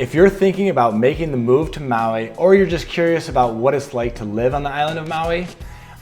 If you're thinking about making the move to Maui, or you're just curious about what it's like to live on the island of Maui,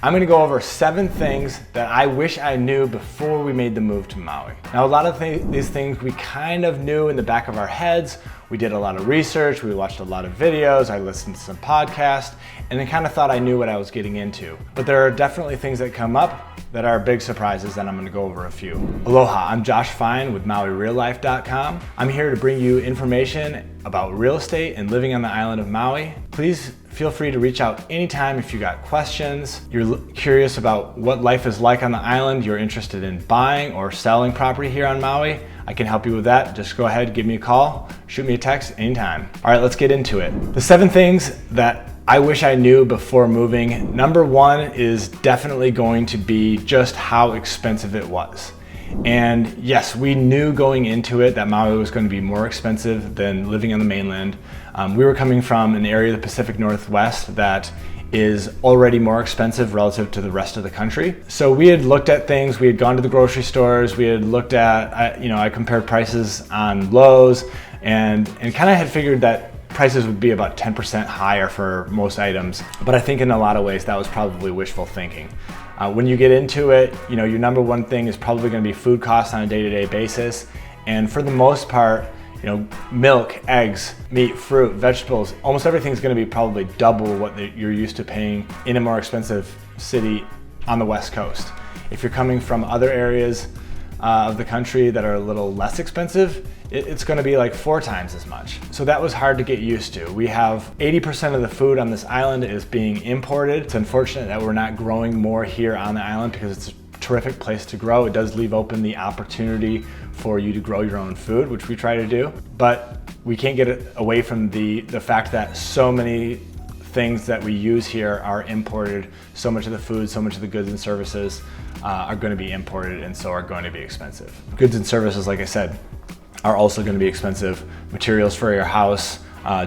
I'm gonna go over 7 things that I wish I knew before we made the move to Maui. Now, a lot of these things we kind of knew in the back of our heads. We did a lot of research, we watched a lot of videos, I listened to some podcasts, and then kind of thought I knew what I was getting into. But there are definitely things that come up that are big surprises, and I'm gonna go over a few. Aloha, I'm Josh Feyen with MauiRealLife.com. I'm here to bring you information about real estate and living on the island of Maui. Please feel free to reach out anytime if you got questions, you're curious about what life is like on the island, you're interested in buying or selling property here on Maui. I can help you with that. Just go ahead, give me a call, shoot me a text anytime. All right, let's get into it. The 7 things that I wish I knew before moving. Number 1 is definitely going to be just how expensive it was. And yes, we knew going into it that Maui was going to be more expensive than living on the mainland. We were coming from an area of the Pacific Northwest that is already more expensive relative to the rest of the country. So we had looked at things, we had gone to the grocery stores, we had looked at, I compared prices on Lowe's and kind of had figured that prices would be about 10% higher for most items. But I think in a lot of ways that was probably wishful thinking. When you get into it, your number 1 thing is probably going to be food costs on a day-to-day basis. And for the most part, milk, eggs, meat, fruit, vegetables, almost everything's going to be probably double what you're used to paying in a more expensive city on the West Coast. If you're coming from other areas of the country that are a little less expensive, it's going to be like 4 times as much. So that was hard to get used to. We have 80% of the food on this island is being imported. It's unfortunate that we're not growing more here on the island because it's a terrific place to grow. It does leave open the opportunity for you to grow your own food, which we try to do. But we can't get away from the fact that so many things that we use here are imported. So much of the food, so much of the goods and services are going to be imported, and so are going to be expensive. Goods and services, like I said, are also going to be expensive. Materials for your house,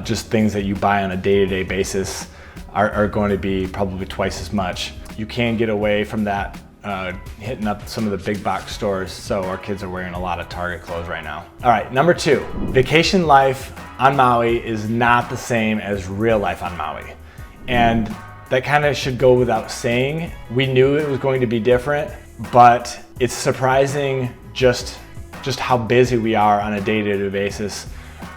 just things that you buy on a day-to-day basis are going to be probably twice as much. You can get away from that hitting up some of the big box stores, so our kids are wearing a lot of Target clothes right now. All right, number 2, vacation life on Maui is not the same as real life on Maui. And that kind of should go without saying. We knew it was going to be different, but it's surprising just how busy we are on a day-to-day basis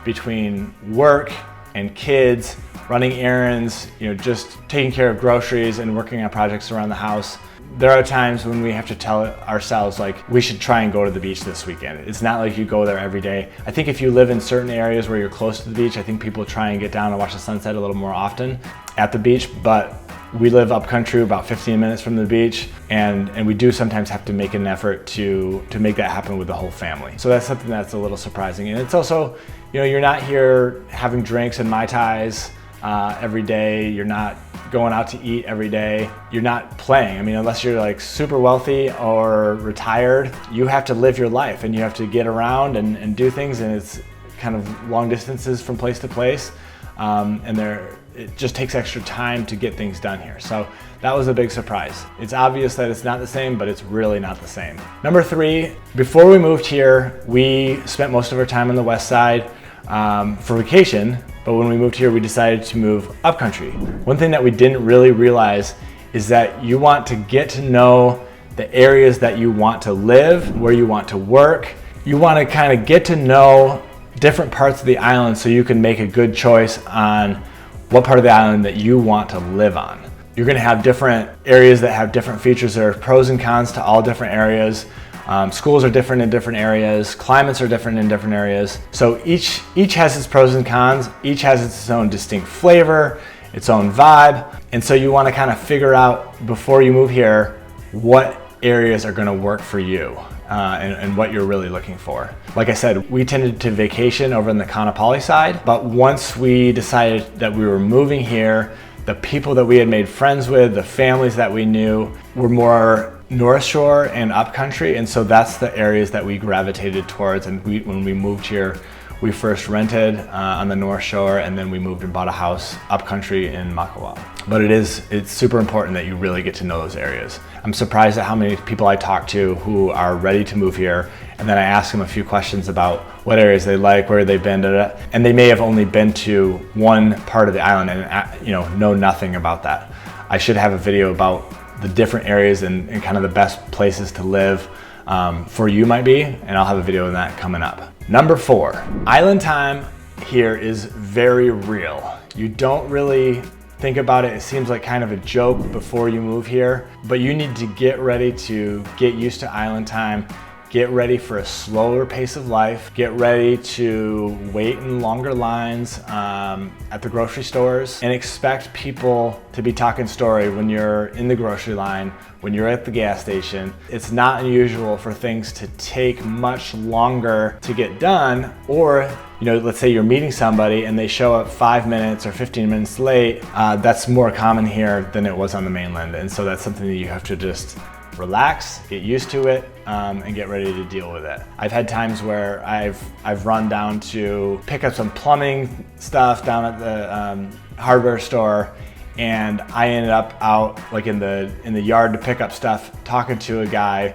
between work and kids, running errands, just taking care of groceries and working on projects around the house. There are times when we have to tell ourselves, like, we should try and go to the beach this weekend. It's not like you go there every day. I think if you live in certain areas where you're close to the beach, I think people try and get down and watch the sunset a little more often at the beach, but we live up country about 15 minutes from the beach, and we do sometimes have to make an effort to make that happen with the whole family. So that's something that's a little surprising. And it's also, you're not here having drinks and Mai Tais every day. You're not going out to eat every day. You're not playing. I mean, unless you're like super wealthy or retired, you have to live your life and you have to get around and do things, and it's kind of long distances from place to place. It just takes extra time to get things done here. So that was a big surprise. It's obvious that it's not the same, but it's really not the same. Number 3, before we moved here, we spent most of our time on the west side for vacation, but when we moved here, we decided to move upcountry. One thing that we didn't really realize is that you want to get to know the areas that you want to live, where you want to work. You want to kind of get to know different parts of the island so you can make a good choice on what part of the island that you want to live on. You're going to have different areas that have different features. There are pros and cons to all different areas. Schools are different in different areas. Climates are different in different areas. So each has its pros and cons. Each has its own distinct flavor, its own vibe. And so you want to kind of figure out before you move here what areas are going to work for you and what you're really looking for. Like I said, we tended to vacation over in the Kaanapali side, but once we decided that we were moving here, the people that we had made friends with, the families that we knew, were more North Shore and upcountry, and so that's the areas that we gravitated towards. And when we moved here, We first rented on the North Shore, and then we moved and bought a house upcountry in Mahalo. But it's super important that you really get to know those areas. I'm surprised at how many people I talk to who are ready to move here, and then I ask them a few questions about what areas they like, where they've been, and they may have only been to one part of the island and know nothing about that. I should have a video about the different areas and kind of the best places to live for you might be, and I'll have a video on that coming up. Number 4, island time here is very real. You don't really think about it. It seems like kind of a joke before you move here, but you need to get ready to get used to island time. Get ready for a slower pace of life. Get ready to wait in longer lines at the grocery stores, and expect people to be talking story when you're in the grocery line, when you're at the gas station. It's not unusual for things to take much longer to get done, or let's say you're meeting somebody and they show up 5 minutes or 15 minutes late. That's more common here than it was on the mainland, and so that's something that you have to just relax, get used to it, and get ready to deal with it. I've had times where I've run down to pick up some plumbing stuff down at the hardware store, and I ended up out like in the yard to pick up stuff, talking to a guy.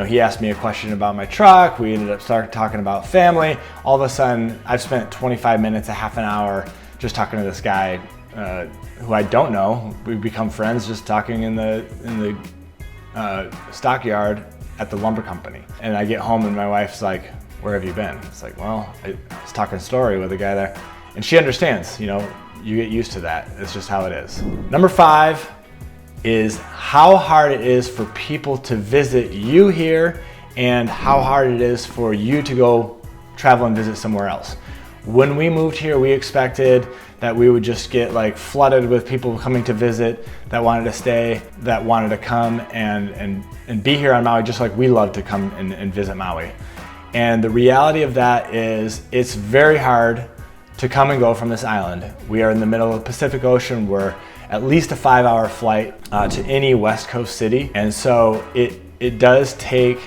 He asked me a question about my truck. We ended up talking about family. All of a sudden, I've spent 25 minutes, a half an hour, just talking to this guy who I don't know. We've become friends just talking in the stockyard at the lumber company. And I get home and my wife's like, "Where have you been?" It's like, well, I was talking story with a guy there. And she understands, you get used to that. It's just how it is. Number 5 is how hard it is for people to visit you here, and how hard it is for you to go travel and visit somewhere else. When we moved here, we expected that we would just get like flooded with people coming to visit, that wanted to stay, that wanted to come and be here on Maui, just like we love to come and visit Maui. And the reality of that is it's very hard to come and go from this island. We are in the middle of the Pacific Ocean. We're at least a 5-hour flight to any West Coast city. And so it does take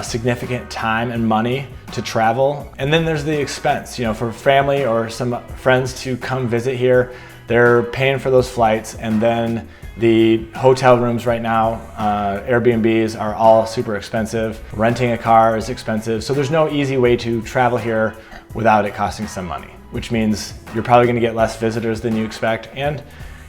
significant time and money to travel. And then there's the expense, for family or some friends to come visit here, they're paying for those flights. And then the hotel rooms right now, Airbnbs are all super expensive. Renting a car is expensive. So there's no easy way to travel here without it costing some money, which means you're probably gonna get less visitors than you expect, and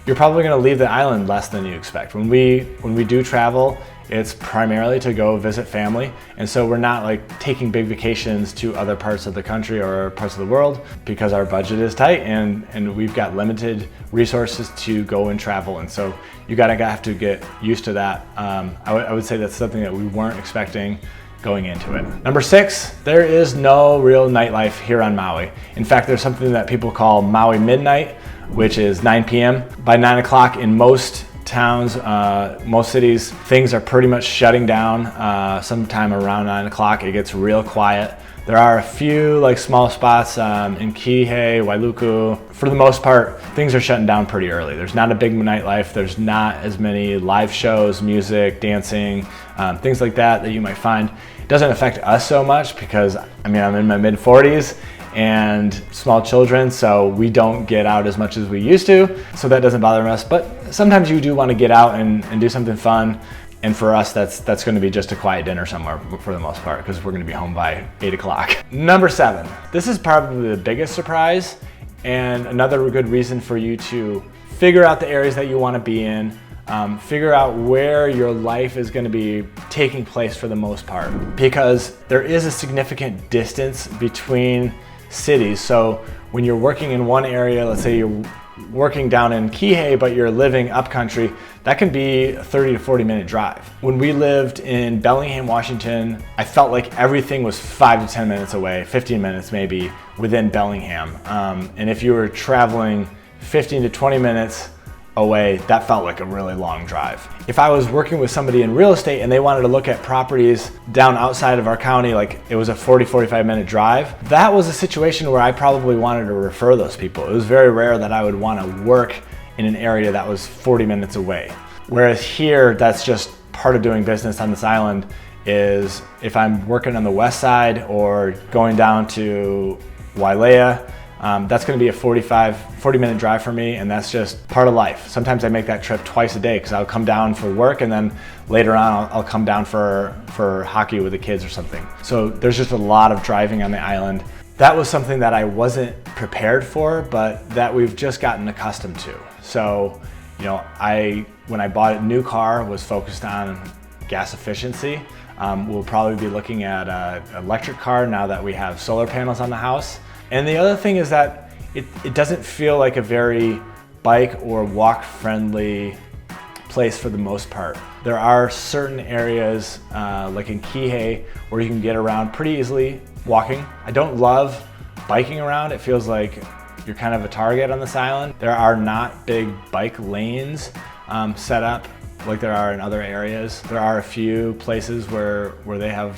you're probably gonna leave the island less than you expect. When we do travel, it's primarily to go visit family. And so we're not like taking big vacations to other parts of the country or parts of the world, because our budget is tight and we've got limited resources to go and travel. And so you have to get used to that. I would say that's something that we weren't expecting going into it. Number 6, there is no real nightlife here on Maui. In fact, there's something that people call Maui Midnight, which is 9 p.m. By 9 o'clock in most towns, most cities, things are pretty much shutting down. Sometime around 9 o'clock, it gets real quiet. There are a few like small spots in Kihei, Wailuku. For the most part, things are shutting down pretty early. There's not a big nightlife. There's not as many live shows, music, dancing, things like that you might find. It doesn't affect us so much because, I'm in my mid-40s and small children, so we don't get out as much as we used to, so that doesn't bother us. But sometimes you do want to get out and do something fun, and for us that's going to be just a quiet dinner somewhere for the most part, because we're going to be home by 8 o'clock. Number 7, this is probably the biggest surprise, and another good reason for you to figure out the areas that you want to be in, figure out where your life is going to be taking place for the most part, because there is a significant distance between cities. So when you're working in one area, let's say you're working down in Kihei, but you're living upcountry, that can be a 30 to 40 minute drive. When we lived in Bellingham, Washington, I felt like everything was 5 to 10 minutes away, 15 minutes maybe within Bellingham. And if you were traveling 15 to 20 minutes away, that felt like a really long drive. If I was working with somebody in real estate and they wanted to look at properties down outside of our county, like it was a 40-45 minute drive, that was a situation where I probably wanted to refer those people. It was very rare that I would want to work in an area that was 40 minutes away. Whereas here, that's just part of doing business on this island. Is if I'm working on the west side or going down to Wailea. That's gonna be a 40-minute drive for me, and that's just part of life. Sometimes I make that trip twice a day because I'll come down for work and then later on I'll come down for hockey with the kids or something. So there's just a lot of driving on the island. That was something that I wasn't prepared for, but that we've just gotten accustomed to. So, you know, when I bought a new car, was focused on gas efficiency. We'll probably be looking at an electric car now that we have solar panels on the house. And the other thing is that it doesn't feel like a very bike or walk friendly place for the most part. There are certain areas like in Kihei where you can get around pretty easily walking. I don't love biking around. It feels like you're kind of a target on this island. There are not big bike lanes set up like there are in other areas. There are a few places where they have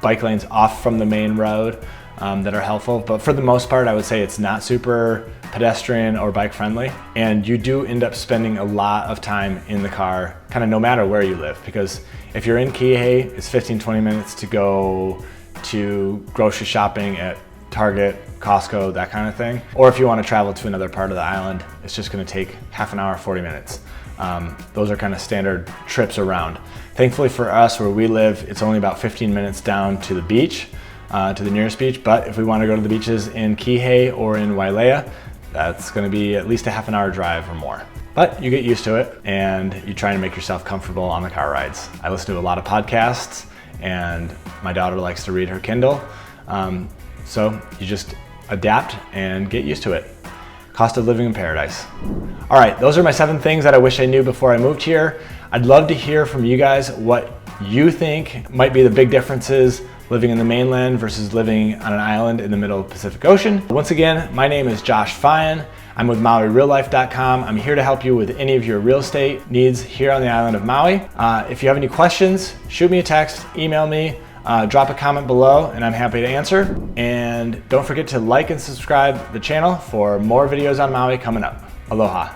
bike lanes off from the main road that are helpful, but for the most part I would say it's not super pedestrian or bike friendly, and you do end up spending a lot of time in the car kind of no matter where you live, because if you're in Kihei, it's 15-20 minutes to go to grocery shopping at Target, Costco, that kind of thing. Or if you want to travel to another part of the island, it's just going to take half an hour, 40 minutes. Those are kind of standard trips around. Thankfully for us, where we live, it's only about 15 minutes down to the beach, to the nearest beach. But if we want to go to the beaches in Kihei or in Wailea, that's going to be at least a half an hour drive or more. But you get used to it and you try to make yourself comfortable on the car rides. I listen to a lot of podcasts and my daughter likes to read her Kindle. So you just adapt and get used to it. Cost of living in paradise. All right, those are my 7 things that I wish I knew before I moved here. I'd love to hear from you guys what you think might be the big differences living in the mainland versus living on an island in the middle of the Pacific Ocean. Once again, my name is Josh Feyen. I'm with MauiRealLife.com. I'm here to help you with any of your real estate needs here on the island of Maui. If you have any questions, shoot me a text, email me, drop a comment below, and I'm happy to answer. And don't forget to like and subscribe the channel for more videos on Maui coming up. Aloha.